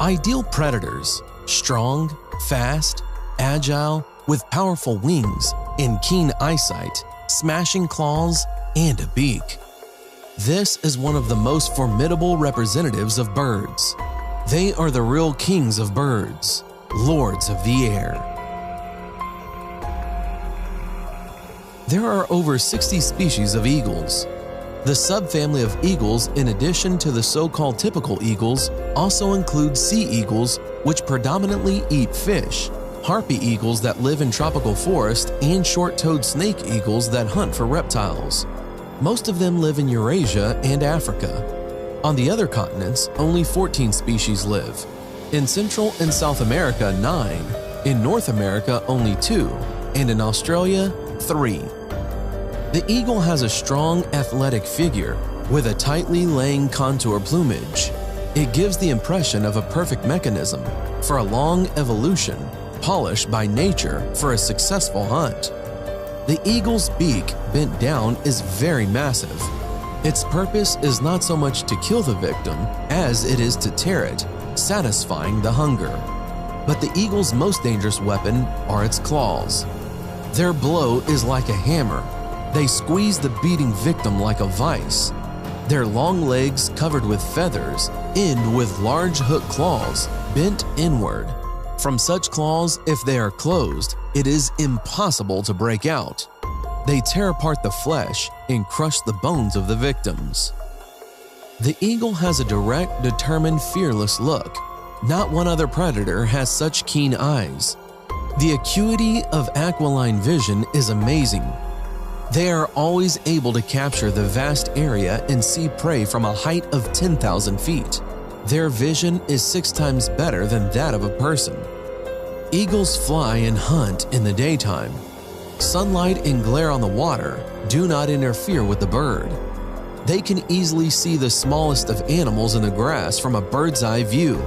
Ideal predators: strong, fast, agile, with powerful wings and keen eyesight, smashing claws, and a beak. This is one of the most formidable representatives of birds. They are the real kings of birds, lords of the air. There are over 60 species of eagles. The subfamily of eagles, in addition to the so-called typical eagles, also include sea eagles, which predominantly eat fish, harpy eagles that live in tropical forests, and short-toed snake eagles that hunt for reptiles. Most of them live in Eurasia and Africa. On the other continents, only 14 species live. In Central and South America, 9. In North America, only 2. And in Australia, 3. The eagle has a strong, athletic figure with a tightly laying contour plumage. It gives the impression of a perfect mechanism for a long evolution, polished by nature for a successful hunt. The eagle's beak, bent down, is very massive. Its purpose is not so much to kill the victim as it is to tear it, satisfying the hunger. But the eagle's most dangerous weapon are its claws. Their blow is like a hammer. They squeeze the beating victim like a vice. Their long legs, covered with feathers, end with large hook claws bent inward. From such claws, if they are closed, it is impossible to break out. They tear apart the flesh and crush the bones of the victims. The eagle has a direct, determined, fearless look. Not one other predator has such keen eyes. The acuity of aquiline vision is amazing. They are always able to capture the vast area and see prey from a height of 10,000 feet. Their vision is 6 times better than that of a person. Eagles fly and hunt in the daytime. Sunlight and glare on the water do not interfere with the bird. They can easily see the smallest of animals in the grass from a bird's eye view.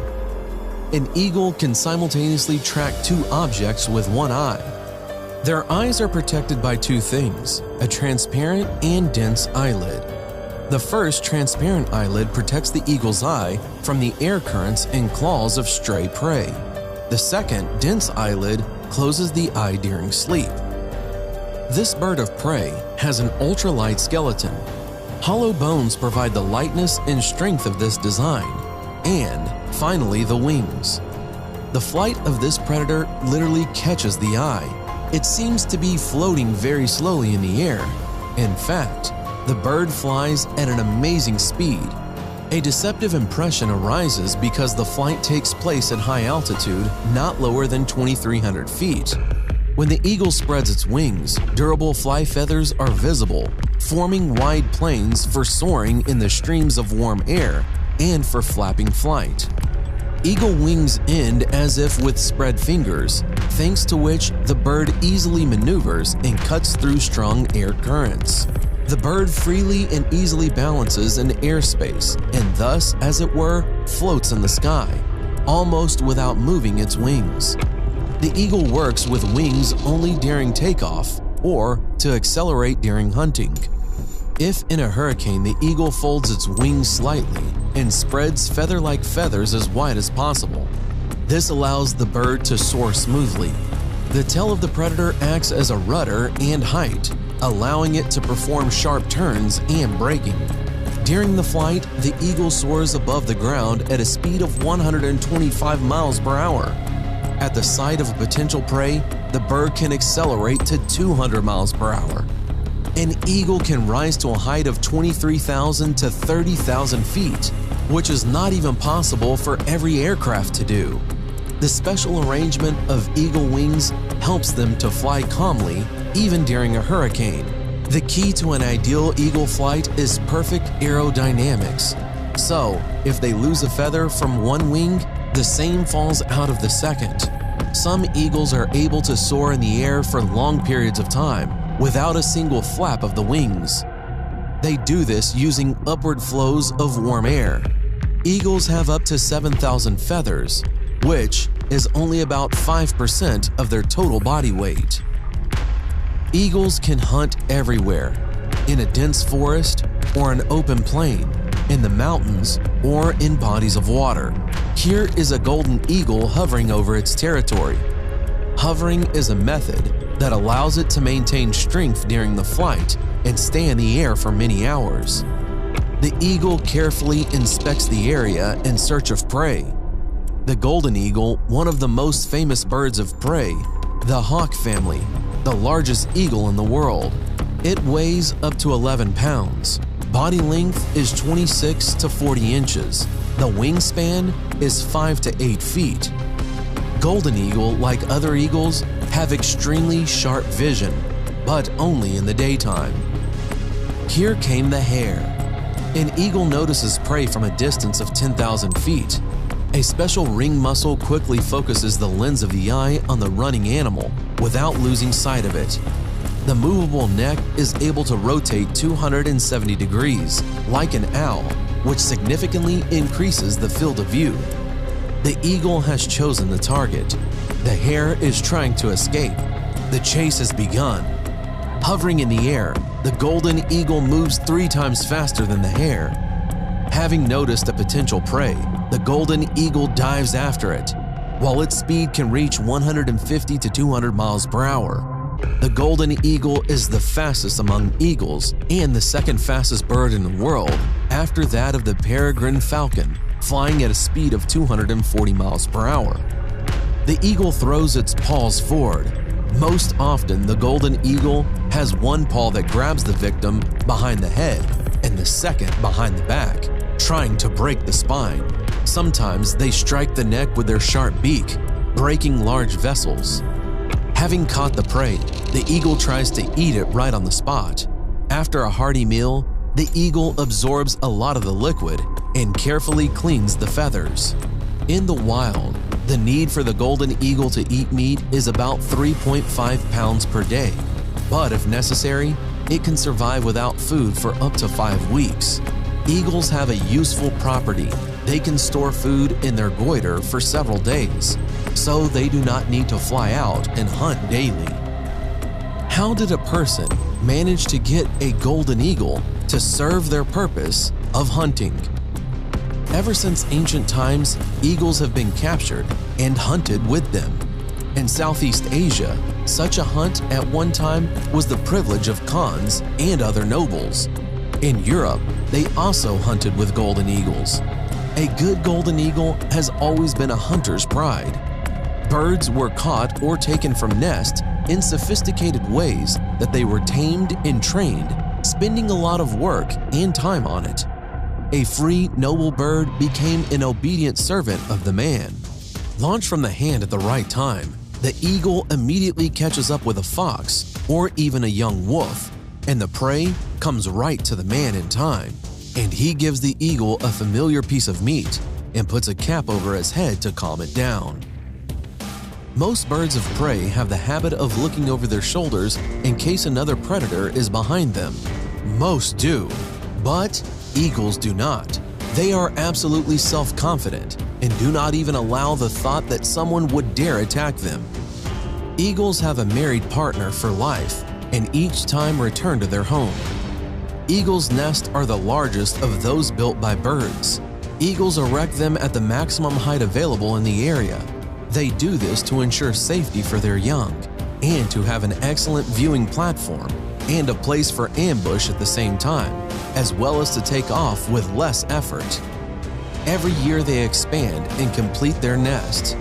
An eagle can simultaneously track 2 objects with one eye. Their eyes are protected by 2 things, a transparent and dense eyelid. The first transparent eyelid protects the eagle's eye from the air currents and claws of stray prey. The second, dense eyelid, closes the eye during sleep. This bird of prey has an ultralight skeleton. Hollow bones provide the lightness and strength of this design. And, finally, the wings. The flight of this predator literally catches the eye. It seems to be floating very slowly in the air. In fact, the bird flies at an amazing speed. A deceptive impression arises because the flight takes place at high altitude, not lower than 2,300 feet. When the eagle spreads its wings, durable fly feathers are visible, forming wide plains for soaring in the streams of warm air and for flapping flight. Eagle wings end as if with spread fingers, thanks to which the bird easily maneuvers and cuts through strong air currents. The bird freely and easily balances in airspace and thus, as it were, floats in the sky, almost without moving its wings. The eagle works with wings only during takeoff or to accelerate during hunting. If in a hurricane the eagle folds its wings slightly and spreads feather-like feathers as wide as possible, this allows the bird to soar smoothly. The tail of the predator acts as a rudder and height, allowing it to perform sharp turns and braking. During the flight, the eagle soars above the ground at a speed of 125 miles per hour. At the sight of a potential prey, the bird can accelerate to 200 miles per hour. An eagle can rise to a height of 23,000 to 30,000 feet, which is not even possible for every aircraft to do. The special arrangement of eagle wings helps them to fly calmly even during a hurricane. The key to an ideal eagle flight is perfect aerodynamics. So, if they lose a feather from one wing, the same falls out of the second. Some eagles are able to soar in the air for long periods of time without a single flap of the wings. They do this using upward flows of warm air. Eagles have up to 7,000 feathers, which is only about 5% of their total body weight. Eagles can hunt everywhere, in a dense forest or an open plain, in the mountains, or in bodies of water. Here is a golden eagle hovering over its territory. Hovering is a method that allows it to maintain strength during the flight and stay in the air for many hours. The eagle carefully inspects the area in search of prey. The golden eagle, one of the most famous birds of prey, the hawk family, the largest eagle in the world. It weighs up to 11 pounds. Body length is 26 to 40 inches. The wingspan is 5 to 8 feet. Golden eagle, like other eagles, have extremely sharp vision, but only in the daytime. Here came the hare. An eagle notices prey from a distance of 10,000 feet. A special ring muscle quickly focuses the lens of the eye on the running animal without losing sight of it. The movable neck is able to rotate 270 degrees, like an owl, which significantly increases the field of view. The eagle has chosen the target. The hare is trying to escape. The chase has begun. Hovering in the air, the golden eagle moves 3 times faster than the hare. Having noticed a potential prey, the golden eagle dives after it. While its speed can reach 150 to 200 miles per hour, the golden eagle is the fastest among eagles and the second fastest bird in the world after that of the peregrine falcon, flying at a speed of 240 miles per hour. The eagle throws its paws forward. Most often, the golden eagle has one paw that grabs the victim behind the head and the second behind the back, trying to break the spine. Sometimes they strike the neck with their sharp beak, breaking large vessels. Having caught the prey, the eagle tries to eat it right on the spot. After a hearty meal, the eagle absorbs a lot of the liquid and carefully cleans the feathers. In the wild, the need for the golden eagle to eat meat is about 3.5 pounds per day, but if necessary, it can survive without food for up to 5 weeks. Eagles have a useful property. They can store food in their goiter for several days, so they do not need to fly out and hunt daily. How did a person manage to get a golden eagle to serve their purpose of hunting? Ever since ancient times, eagles have been captured and hunted with them. In Southeast Asia, such a hunt at one time was the privilege of khans and other nobles. In Europe, they also hunted with golden eagles. A good golden eagle has always been a hunter's pride. Birds were caught or taken from nests in sophisticated ways that they were tamed and trained, spending a lot of work and time on it. A free, noble bird became an obedient servant of the man. Launched from the hand at the right time, the eagle immediately catches up with a fox or even a young wolf, and the prey comes right to the man in time, and he gives the eagle a familiar piece of meat and puts a cap over his head to calm it down. Most birds of prey have the habit of looking over their shoulders in case another predator is behind them. Most do, but eagles do not. They are absolutely self-confident and do not even allow the thought that someone would dare attack them. Eagles have a married partner for life and each time return to their home. Eagles' nests are the largest of those built by birds. Eagles erect them at the maximum height available in the area. They do this to ensure safety for their young and to have an excellent viewing platform and a place for ambush at the same time, as well as to take off with less effort. Every year they expand and complete their nest.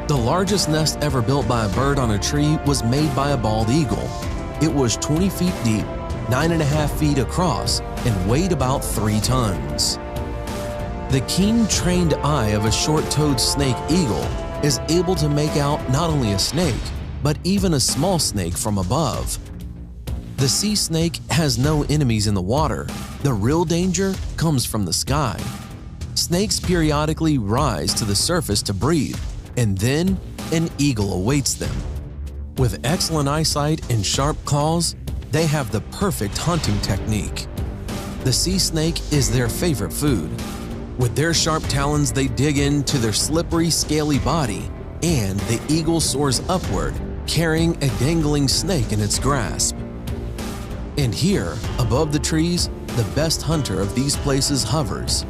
The largest nest ever built by a bird on a tree was made by a bald eagle. It was 20 feet deep, 9.5 feet across, and weighed about 3 tons. The keen trained eye of a short-toed snake eagle is able to make out not only a snake, but even a small snake from above. The sea snake has no enemies in the water. The real danger comes from the sky. Snakes periodically rise to the surface to breathe, and then an eagle awaits them. With excellent eyesight and sharp claws, they have the perfect hunting technique. The sea snake is their favorite food. With their sharp talons, they dig into their slippery, scaly body, and the eagle soars upward, carrying a dangling snake in its grasp. And here, above the trees, the best hunter of these places hovers.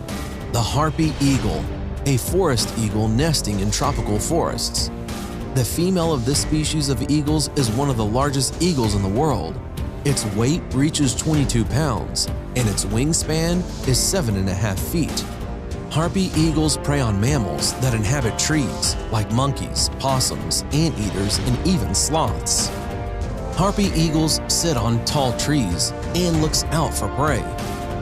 The harpy eagle, a forest eagle nesting in tropical forests. The female of this species of eagles is one of the largest eagles in the world. Its weight reaches 22 pounds, and its wingspan is 7.5 feet. Harpy eagles prey on mammals that inhabit trees, like monkeys, possums, anteaters, and even sloths. Harpy eagles sit on tall trees and looks out for prey.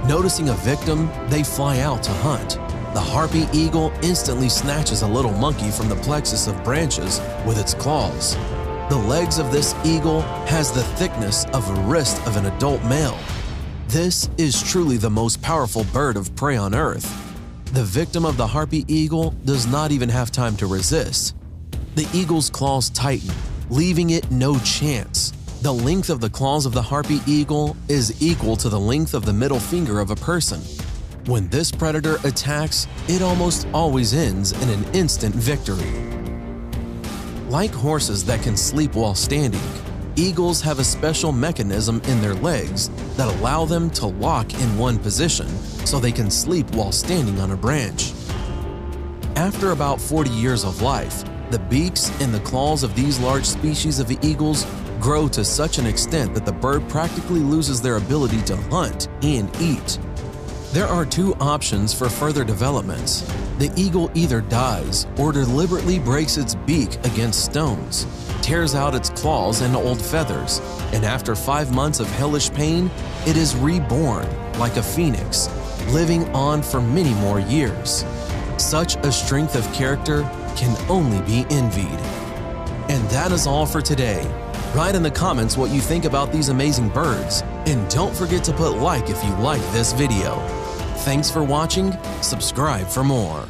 Noticing a victim, they fly out to hunt. The harpy eagle instantly snatches a little monkey from the plexus of branches with its claws. The legs of this eagle has the thickness of a wrist of an adult male. This is truly the most powerful bird of prey on Earth. The victim of the harpy eagle does not even have time to resist. The eagle's claws tighten, leaving it no chance. The length of the claws of the harpy eagle is equal to the length of the middle finger of a person. When this predator attacks, it almost always ends in an instant victory. Like horses that can sleep while standing, eagles have a special mechanism in their legs that allow them to lock in one position so they can sleep while standing on a branch. After about 40 years of life, the beaks and the claws of these large species of eagles grow to such an extent that the bird practically loses their ability to hunt and eat. There are two options for further developments. The eagle either dies or deliberately breaks its beak against stones, tears out its claws and old feathers, and after 5 months of hellish pain, it is reborn like a phoenix, living on for many more years. Such a strength of character can only be envied. And that is all for today. Write in the comments what you think about these amazing birds, and don't forget to put like if you like this video. Thanks for watching, subscribe for more.